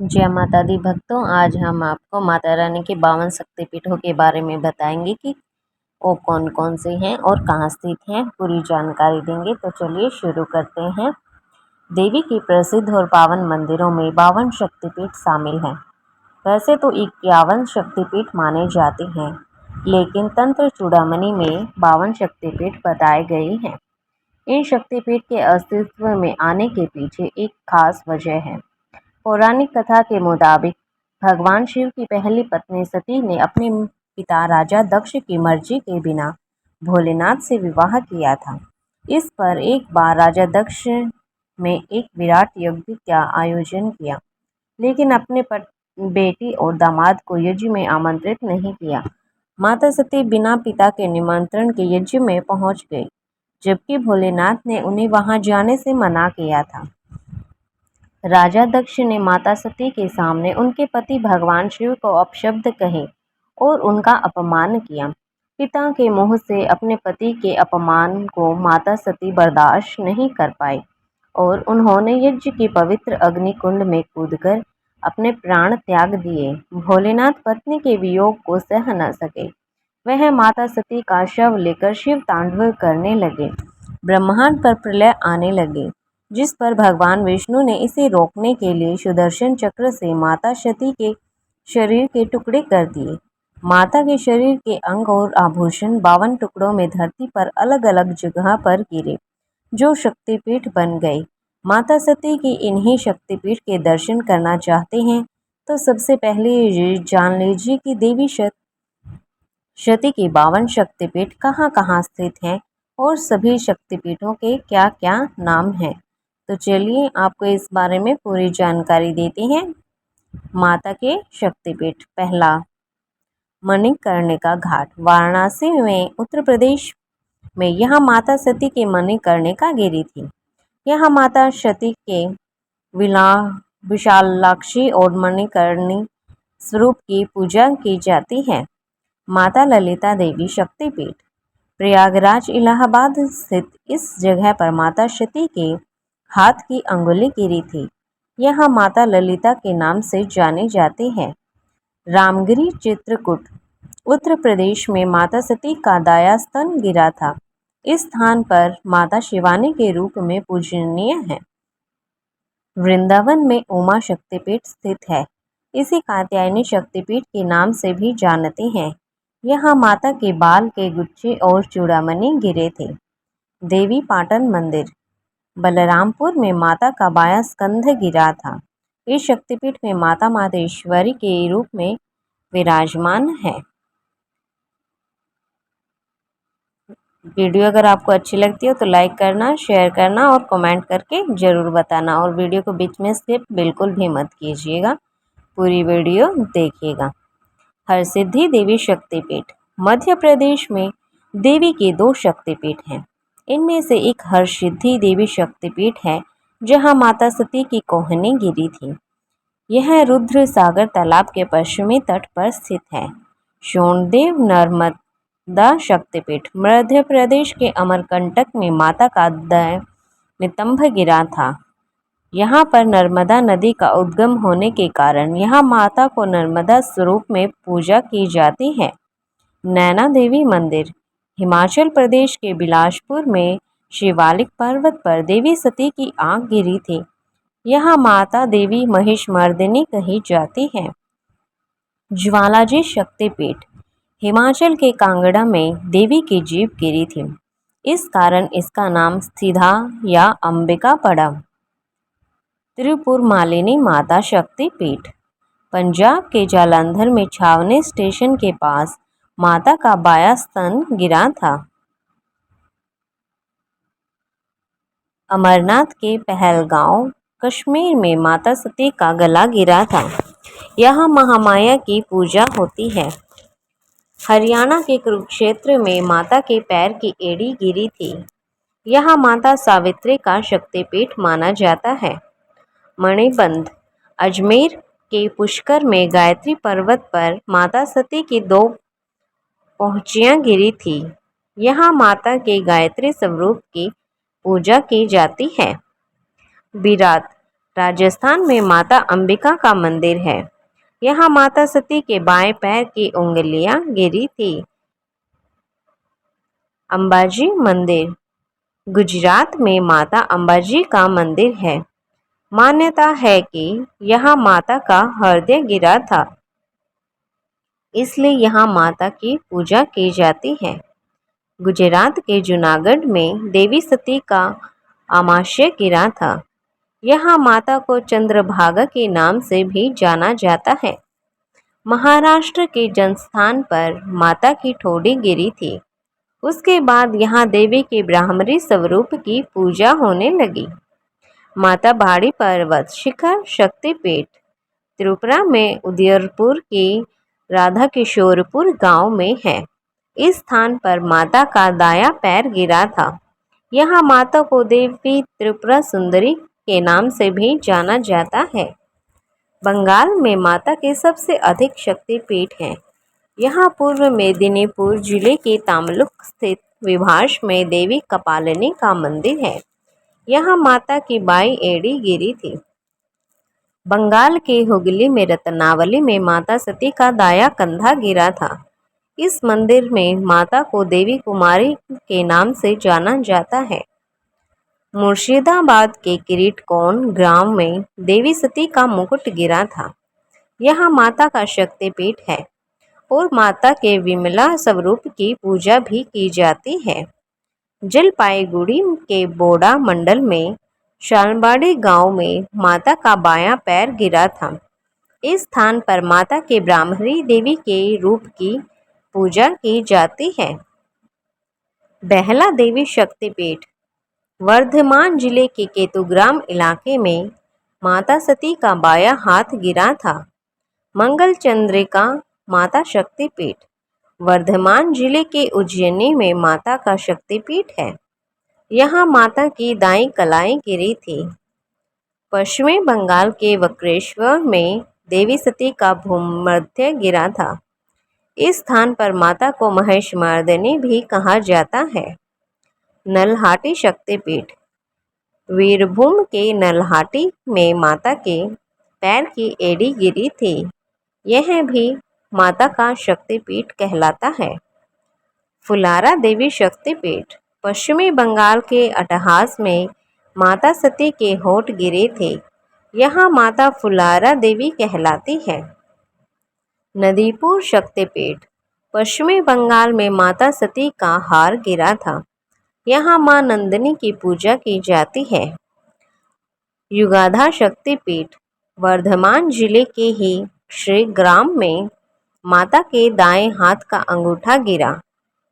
जय माता दी भक्तों, आज हम आपको माता रानी के 52 शक्तिपीठों के बारे में बताएंगे कि वो कौन कौन से हैं और कहाँ स्थित हैं। पूरी जानकारी देंगे। तो चलिए शुरू करते हैं। देवी की प्रसिद्ध और पावन मंदिरों में 52 शक्तिपीठ शामिल हैं। वैसे तो 51 शक्तिपीठ माने जाते हैं, लेकिन तंत्र चूड़ामणि में 52 शक्तिपीठ बताए गए हैं। इन शक्तिपीठ के अस्तित्व में आने के पीछे एक खास वजह है। पौराणिक कथा के मुताबिक भगवान शिव की पहली पत्नी सती ने अपने पिता राजा दक्ष की मर्जी के बिना भोलेनाथ से विवाह किया था। इस पर एक बार राजा दक्ष में एक विराट यज्ञ का आयोजन किया, लेकिन अपने बेटी और दामाद को यज्ञ में आमंत्रित नहीं किया। माता सती बिना पिता के निमंत्रण के यज्ञ में पहुंच गई, जबकि भोलेनाथ ने उन्हें वहां जाने से मना किया था। राजा दक्ष ने माता सती के सामने उनके पति भगवान शिव को अपशब्द कहे और उनका अपमान किया। पिता के मुंह से अपने पति के अपमान को माता सती बर्दाश्त नहीं कर पाई और उन्होंने यज्ञ की पवित्र अग्निकुंड में कूदकर अपने प्राण त्याग दिए। भोलेनाथ पत्नी के वियोग को सह न सके। वह माता सती का शव लेकर शिव तांडव करने लगे। ब्रह्मांड पर प्रलय आने लगे, जिस पर भगवान विष्णु ने इसे रोकने के लिए सुदर्शन चक्र से माता सती के शरीर के टुकड़े कर दिए। माता के शरीर के अंग और आभूषण 52 टुकड़ों में धरती पर अलग अलग जगह पर गिरे, जो शक्तिपीठ बन गए। माता सती की इन्हीं शक्तिपीठ के दर्शन करना चाहते हैं तो सबसे पहले ये जान लीजिए कि देवी सती के 52 शक्तिपीठ कहाँ कहाँ स्थित हैं और सभी शक्तिपीठों के क्या क्या नाम हैं। तो चलिए आपको इस बारे में पूरी जानकारी देते हैं। माता के शक्तिपीठ। पहला, मणिकर्णिका घाट, वाराणसी में, उत्तर प्रदेश में। यहाँ माता सती के मणिकर्णिका गिरी थी। यहाँ माता सती के विशालाक्षी और मणिकर्णी स्वरूप की पूजा की जाती है। माता ललिता देवी शक्तिपीठ, प्रयागराज इलाहाबाद स्थित इस जगह पर माता सती के हाथ की अंगुली गिरी थी। यहाँ माता ललिता के नाम से जाने जाते हैं। रामगिरी चित्रकूट, उत्तर प्रदेश में माता सती का दाया स्तन गिरा था। इस स्थान पर माता शिवानी के रूप में पूजनीय है। वृंदावन में उमा शक्तिपीठ स्थित है। इसे कात्यायनी शक्तिपीठ के नाम से भी जानते हैं। यहाँ माता के बाल के गुच्छे और चूड़ामणि गिरे थे। देवी पाटन मंदिर, बलरामपुर में माता का बायां स्कंध गिरा था। इस शक्तिपीठ में माता मातेश्वरी के रूप में विराजमान है। वीडियो अगर आपको अच्छी लगती हो तो लाइक करना, शेयर करना और कमेंट करके ज़रूर बताना, और वीडियो को बीच में स्किप बिल्कुल भी मत कीजिएगा, पूरी वीडियो देखिएगा। हरसिद्धि देवी शक्तिपीठ, मध्य प्रदेश में देवी के 2 शक्तिपीठ हैं। इनमें से एक हरसिद्धि देवी शक्तिपीठ है, जहां माता सती की कोहनी गिरी थी। यह रुद्र सागर तालाब के पश्चिमी तट पर स्थित है। सोनदेव नर्मदा शक्तिपीठ, मध्य प्रदेश के अमरकंटक में माता का नितंब गिरा था। यहाँ पर नर्मदा नदी का उद्गम होने के कारण यहाँ माता को नर्मदा स्वरूप में पूजा की जाती है। नैना देवी मंदिर, हिमाचल प्रदेश के बिलासपुर में शिवालिक पर्वत पर देवी सती की आंख गिरी थी। यहाँ माता देवी महिषमर्दिनी कही जाती है। ज्वालाजी शक्तिपीठ, हिमाचल के कांगड़ा में देवी की जीभ गिरी थी। इस कारण इसका नाम सीधा या अंबिका पड़ा। त्रिपुर मालिनी माता शक्तिपीठ, पंजाब के जालंधर में छावनी स्टेशन के पास माता का बायां स्तन गिरा था। अमरनाथ के पहलगांव, कश्मीर में माता सती का गला गिरा था। यहाँ महामाया की पूजा होती है। हरियाणा के कुरुक्षेत्र में माता के पैर की एड़ी गिरी थी। यहाँ माता सावित्री का शक्तिपीठ माना जाता है। मणिबंध, अजमेर के पुष्कर में गायत्री पर्वत पर माता सती की 2 पहुंचियां गिरी थी। यहाँ माता के गायत्री स्वरूप की पूजा की जाती है। विराट, राजस्थान में माता अंबिका का मंदिर है। यहाँ माता सती के बाएं पैर की उंगलियां गिरी थी। अंबाजी मंदिर। गुजरात में माता अंबाजी का मंदिर है। मान्यता है कि यहाँ माता का हृदय गिरा था, इसलिए यहाँ माता की पूजा की जाती है। गुजरात के जूनागढ़ में देवी सती का आमाशय गिरा था। यहाँ माता को चंद्रभागा के नाम से भी जाना जाता है। महाराष्ट्र के जनस्थान पर माता की ठोड़ी गिरी थी। उसके बाद यहाँ देवी के ब्राह्मणी स्वरूप की पूजा होने लगी। माता भाड़ी पर्वत शिखर शक्तिपीठ। त्रिपुरा में उदयपुर के राधा किशोरपुर गांव में है। इस स्थान पर माता का दाया पैर गिरा था। यहाँ माता को देवी त्रिपुरा सुंदरी के नाम से भी जाना जाता है। बंगाल में माता के सबसे अधिक शक्तिपीठ हैं। यहाँ पूर्व मेदिनीपुर जिले के तामलुक स्थित विभास में देवी कपालिनी का मंदिर है। यहाँ माता की बाई एड़ी गिरी थी। बंगाल के हुगली में रत्नावली में माता सती का दाया कंधा गिरा था। इस मंदिर में माता को देवी कुमारी के नाम से जाना जाता है। मुर्शिदाबाद के किरीटकौन गांव में देवी सती का मुकुट गिरा था। यहाँ माता का शक्तिपीठ है और माता के विमला स्वरूप की पूजा भी की जाती है। जलपाईगुड़ी के बोडा मंडल में शालबाड़ी गांव में माता का बायां पैर गिरा था। इस स्थान पर माता के ब्राह्मणी देवी के रूप की पूजा की जाती है। बहला देवी शक्तिपीठ। वर्धमान जिले के केतुग्राम इलाके में माता सती का बायां हाथ गिरा था। मंगल चंद्रिका माता शक्तिपीठ। वर्धमान जिले के उज्जैनी में माता का शक्तिपीठ है। यहाँ माता की दाई कलाई गिरी थी। पश्चिमी बंगाल के वक्रेश्वर में देवी सती का भूमध्य गिरा था। इस स्थान पर माता को महिषमर्दिनी भी कहा जाता है। नलहाटी शक्तिपीठ। वीरभूम के नलहाटी में माता के पैर की एड़ी गिरी थी। यह भी माता का शक्तिपीठ कहलाता है। फुलारा देवी शक्तिपीठ। पश्चिमी बंगाल के अटहास में माता सती के होठ गिरे थे। यहाँ माता फुलारा देवी कहलाती है। नदीपुर शक्तिपीठ। पश्चिमी बंगाल में माता सती का हार गिरा था। यहाँ मां नंदिनी की पूजा की जाती है। युगाधा शक्तिपीठ। वर्धमान जिले के ही श्री ग्राम में माता के दाएं हाथ का अंगूठा गिरा।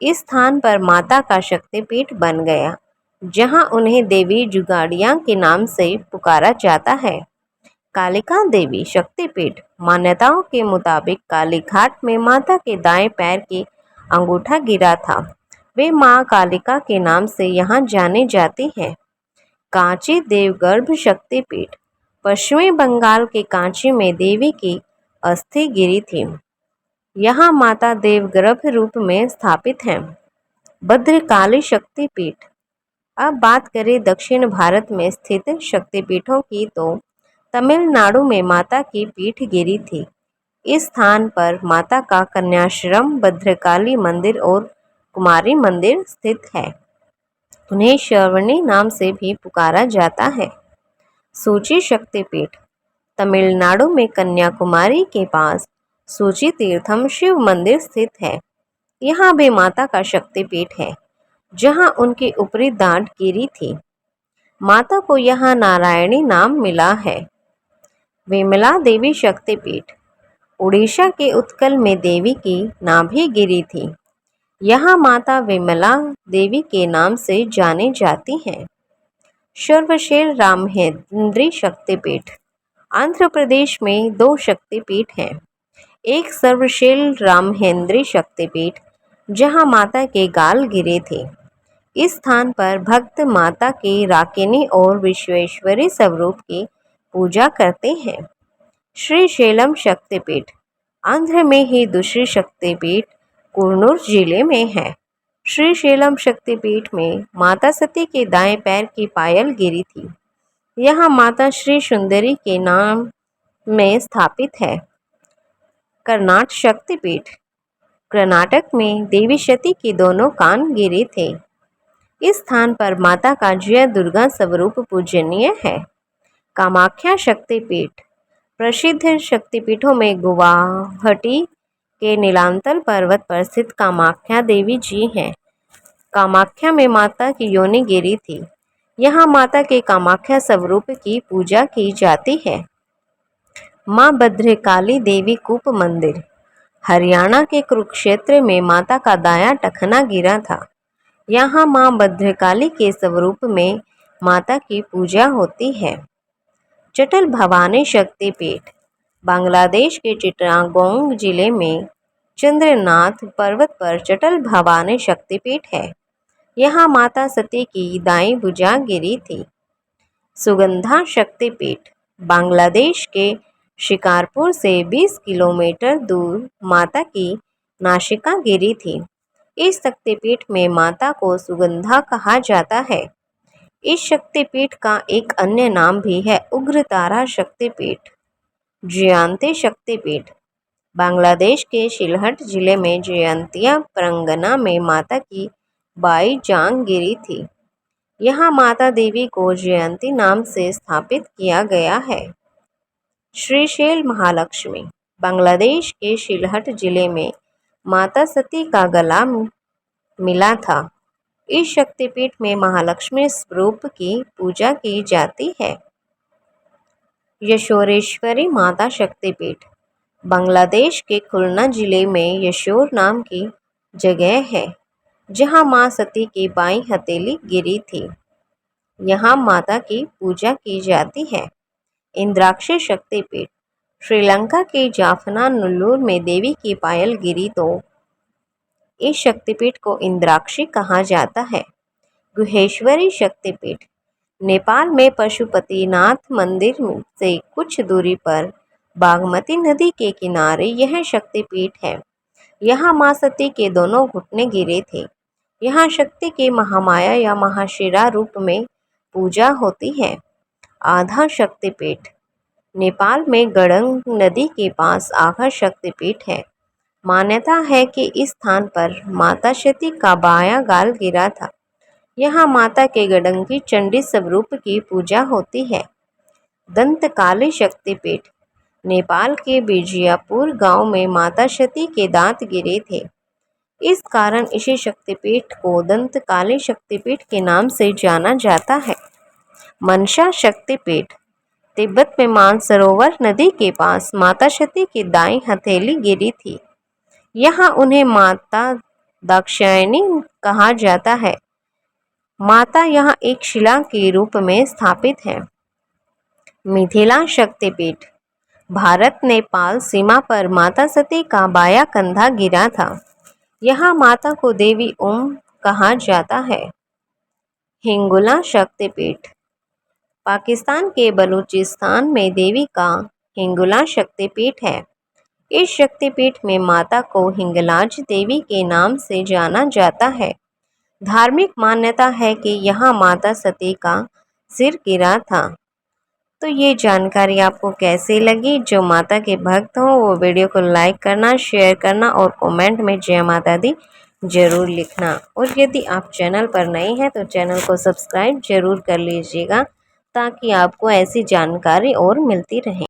इस स्थान पर माता का शक्तिपीठ बन गया, जहां उन्हें देवी जुगाड़िया के नाम से पुकारा जाता है। कालिका देवी शक्तिपीठ। मान्यताओं के मुताबिक कालीघाट में माता के दाएं पैर के अंगूठा गिरा था। वे मां कालिका के नाम से यहां जाने जाती हैं। कांची देवगर्भ शक्तिपीठ। पश्चिमी बंगाल के कांची में देवी की अस्थि गिरी थी। यहाँ माता देवगर्भ रूप में स्थापित हैं। भद्रकाली शक्तिपीठ। अब बात करें दक्षिण भारत में स्थित शक्तिपीठों की, तो तमिलनाडु में माता की पीठ गिरी थी। इस स्थान पर माता का कन्याश्रम, भद्रकाली मंदिर और कुमारी मंदिर स्थित है। उन्हें श्रवणी नाम से भी पुकारा जाता है। सूची शक्तिपीठ। तमिलनाडु में कन्याकुमारी के पास सूची तीर्थम शिव मंदिर स्थित है। यहाँ भी माता का शक्तिपीठ है, जहाँ उनकी ऊपरी दाढ़ गिरी थी। माता को यहाँ नारायणी नाम मिला है। विमला देवी शक्तिपीठ। उड़ीसा के उत्कल में देवी की नाभि गिरी थी। यहाँ माता विमला देवी के नाम से जानी जाती हैं। सर्वशैल रामहेंद्री शक्तिपीठ। आंध्र प्रदेश में 2 शक्तिपीठ हैं। एक सर्वशैल रामहेंद्री शक्तिपीठ, जहाँ माता के गाल गिरे थे। इस स्थान पर भक्त माता के राकिनी और विश्वेश्वरी स्वरूप की पूजा करते हैं। श्रीशैलम शक्तिपीठ। आंध्र में ही दूसरी शक्तिपीठ कुर्नूल जिले में है। श्रीशैलम शक्तिपीठ में माता सती के दाएं पैर की पायल गिरी थी। यह माता श्री सुंदरी के नाम में स्थापित है। कर्नाट शक्तिपीठ। कर्नाटक में देवी सती के दोनों कान गिरे थे। इस स्थान पर माता का जय दुर्गा स्वरूप पूजनीय है। कामाख्या शक्तिपीठ। प्रसिद्ध शक्तिपीठों में गुवाहाटी के नीलांचल पर्वत पर स्थित कामाख्या देवी जी हैं। कामाख्या में माता की योनि गिरी थी। यहाँ माता के कामाख्या स्वरूप की पूजा की जाती है। माँ भद्रकाली देवी कूप मंदिर। हरियाणा के कुरुक्षेत्र में माता का दाया टखना गिरा था। यहाँ माँ भद्रकाली के स्वरूप में माता की पूजा होती है। चटल भवानी शक्तिपीठ। बांग्लादेश के चिटागोंग जिले में चंद्रनाथ पर्वत पर चटल भवानी शक्तिपीठ है। यहाँ माता सती की दाईं भुजा गिरी थी। सुगंधा शक्तिपीठ। बांग्लादेश के शिकारपुर से 20 किलोमीटर दूर माता की नासिका गिरी थी। इस शक्तिपीठ में माता को सुगंधा कहा जाता है। इस शक्तिपीठ का एक अन्य नाम भी है उग्रतारा शक्तिपीठ। जयंती शक्तिपीठ। बांग्लादेश के सिलहट जिले में जयंतिया परगना में माता की बाई जांग गिरी थी। यहाँ माता देवी को जयंती नाम से स्थापित किया गया है। श्रीशैल महालक्ष्मी। बांग्लादेश के सिलहट जिले में माता सती का गला मिला था। इस शक्तिपीठ में महालक्ष्मी स्वरूप की पूजा की जाती है। यशोरेश्वरी माता शक्तिपीठ। बांग्लादेश के खुलना जिले में यशोर नाम की जगह है, जहां मां सती की बाईं हथेली गिरी थी। यहां माता की पूजा की जाती है। इंद्राक्षी शक्तिपीठ। श्रीलंका के जाफना नुल्लूर में देवी की पायल गिरी तो इस शक्तिपीठ को इंद्राक्षी कहा जाता है। गुहेश्वरी शक्तिपीठ। नेपाल में पशुपतिनाथ मंदिर से कुछ दूरी पर बागमती नदी के किनारे यह शक्तिपीठ है। यहाँ मां सती के दोनों घुटने गिरे थे। यहाँ शक्ति के महामाया या महाशिरा रूप में पूजा होती है। आधा शक्तिपीठ। नेपाल में गंडक नदी के पास आधा शक्तिपीठ है। मान्यता है कि इस स्थान पर माता सती का बायां गाल गिरा था। यहाँ माता के गंडकी चंडी स्वरूप की पूजा होती है। दंतकाली शक्तिपीठ। नेपाल के बिजियापुर गांव में माता सती के दांत गिरे थे। इस कारण इसी शक्तिपीठ को दंतकाली शक्तिपीठ के नाम से जाना जाता है। मनसा शक्तिपीठ। तिब्बत में मानसरोवर नदी के पास माता सती की दाईं हथेली गिरी थी। यहाँ उन्हें माता दाक्षायणी कहा जाता है। माता यहाँ एक शिला के रूप में स्थापित है। मिथिला शक्तिपीठ। भारत नेपाल सीमा पर माता सती का बायां कंधा गिरा था। यहाँ माता को देवी ओम कहा जाता है। हिंगोला शक्तिपीठ। पाकिस्तान के बलूचिस्तान में देवी का हिंगोला शक्तिपीठ है। इस शक्तिपीठ में माता को हिंगलाज देवी के नाम से जाना जाता है। धार्मिक मान्यता है कि यहाँ माता सती का सिर गिरा था। तो ये जानकारी आपको कैसी लगी? जो माता के भक्त हो वो वीडियो को लाइक करना, शेयर करना और कमेंट में जय माता दी जरूर लिखना। और यदि आप चैनल पर नए हैं तो चैनल को सब्सक्राइब जरूर कर लीजिएगा, ताकि आपको ऐसी जानकारी और मिलती रहे।